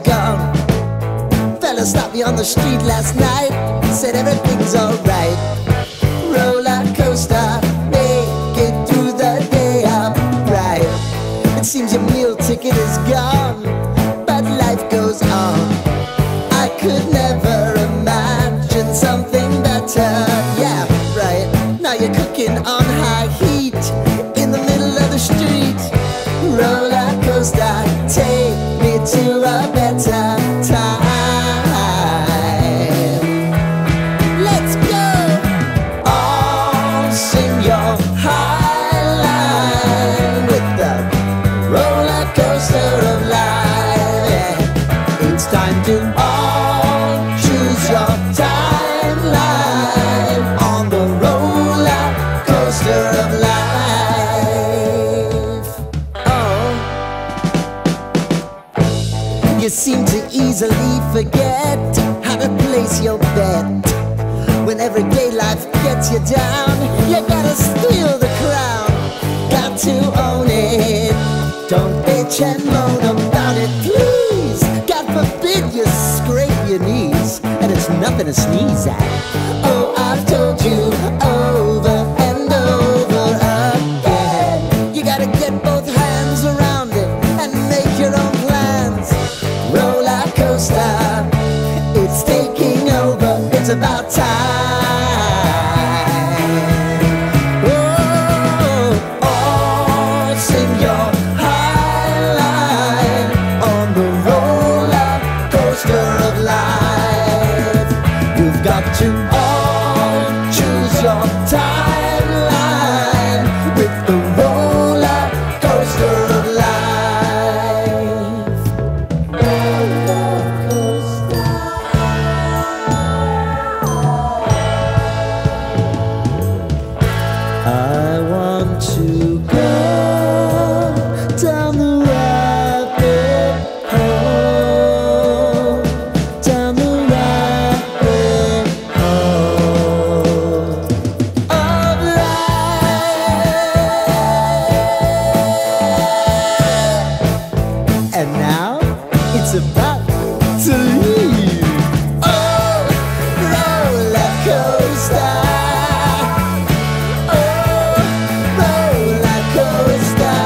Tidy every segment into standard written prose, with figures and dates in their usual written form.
gone. Fella stopped me on the street last night, said everything's alright. Roller coaster, make it through the day upright. It seems your meal ticket is gone, but life goes on. I could never imagine something better. Yeah, right. Now you're cooking on high heat in the middle of the street. Roller coaster, take me to a better time. Let's go. All sing your high line with the roller coaster of life. Yeah. It's time to all choose your timeline on the roller coaster of life. Oh, you seem to easily forget how to place your bet. When everyday life gets you down, you gotta steal the crown. Got to own it. Don't bitch and moan about it, please. God forbid you scrape your knees, and it's nothing to sneeze at. Oh, I've told you over and over again, you gotta get both hands around it and make your own plans. Roller coaster, it's taking over, it's about time. Oh, oh, sing your high line on the roller coaster of life. You've got to all choose your timeline with the roller coaster of life. Roller coaster. I want to go down the rabbit hole, down the rabbit hole of life. And now it's about to leave. Oh, roller coaster. Oh, roller coaster.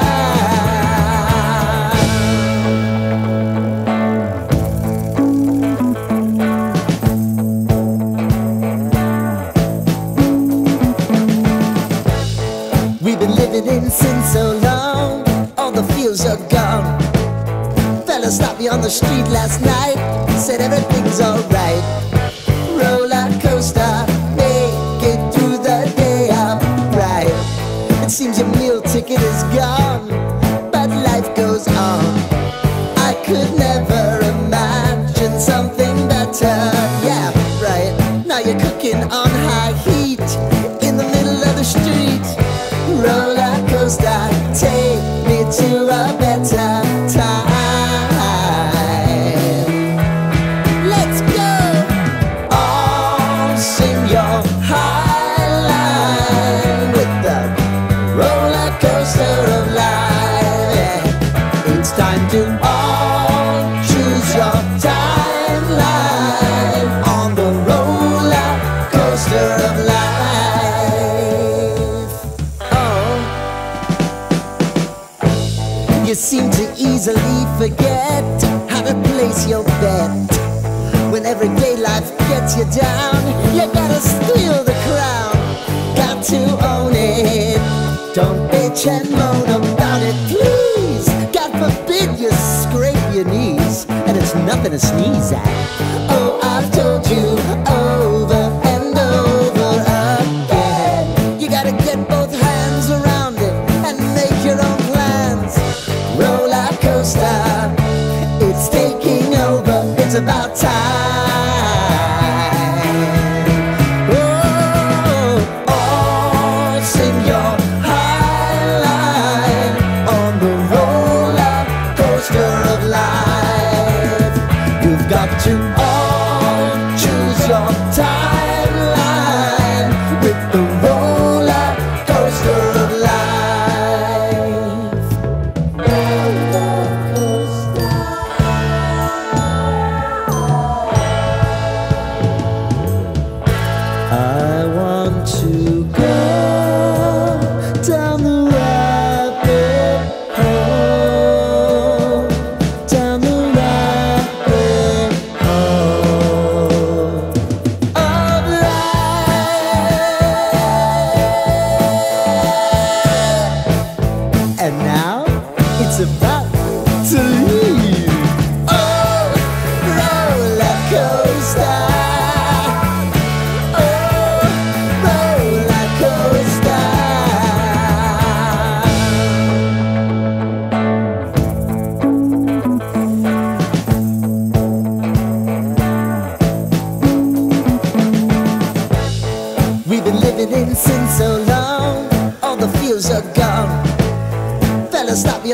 We've been living in sin so long, all the feels are gone. Fella stopped me on the street last night, said everything's alright. Roller coaster, make it through the day upright. It seems your meal ticket is gone, but life goes on. I could never imagine something better. Yeah, right. Now you're cooking on high heat in the middle of the street. Roller coaster, take me to a better time. Let's go. All sing your high line with the roller coaster of life. Yeah. It's time to all choose your timeline on the roller coaster of life. Oh, you seem to easily forget how to place your bet. When everyday life gets you down, you gotta steal the crown. Got to own it. Don't bitch and moan about it, please. God forbid you scrape your knees, and it's nothing to sneeze at. Oh, I've told you over and over again, you gotta get both hands around it and make your own plans. Roller coaster, it's taking over, it's about time. Oh, oh, sing your high line on the roller coaster of life. You've got to all choose your timeline with the roller coaster of life. Roller coaster.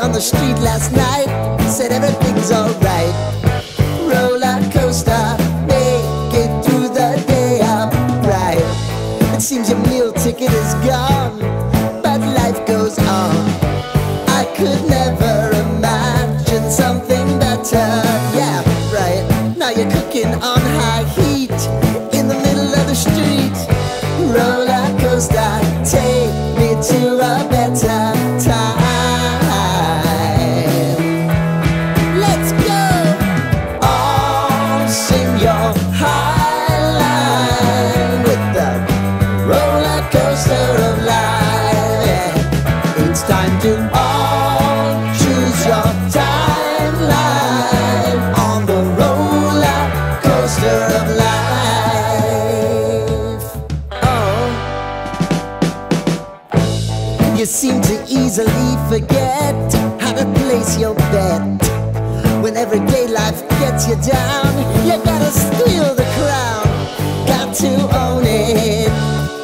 me on the street last night, said everything's alright. Roller coaster, make it through the day upright. It seems your meal ticket is gone, but life goes on. I could never imagine something better. Yeah, right. Now you're cooking on high heat in the middle of the street. Roller coaster, take me to a better time. Let's go. All sing your high line with the roller coaster of life. Yeah. It's time to all choose your timeline on the roller coaster of life. Oh, you seem to easily forget how to place your bet. When everyday life gets you down, you gotta steal the crown. Got to own it.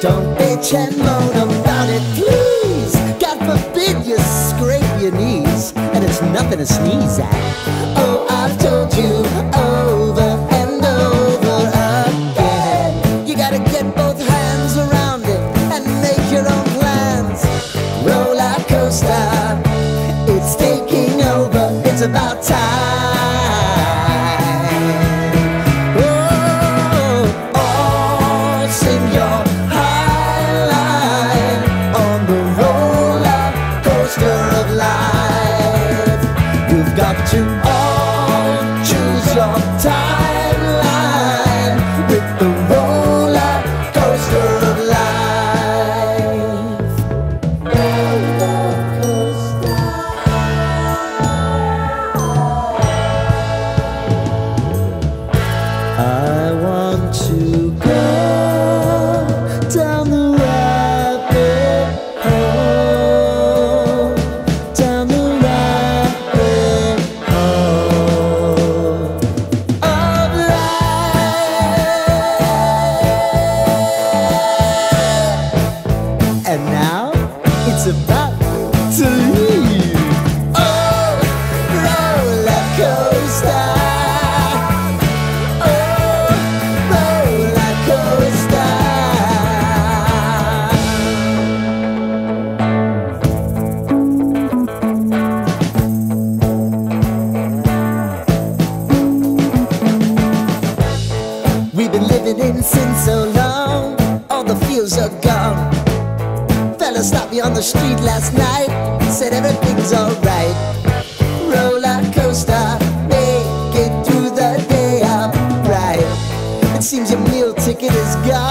Don't bitch and moan about it, please. God forbid you scrape your knees, and it's nothing to sneeze at. Oh, I've told you over and over again, you gotta get both hands around it and make your own plans. Roller coaster, it's taking over, it's about time. Oh, all sing your high line on the roller coaster of life. You've got to all choose your timeline with the roller coaster of life. Roller coaster. I want to go down the rabbit hole, down the rabbit hole of life. And now it's about to leave. Oh, roller coaster. Oh, roller coaster. We've been living in sin so long, all the feels are gone. Fella stopped me on the street last night, said everything's alright. Roller coaster, make it through the day upright. It seems your meal ticket is gone,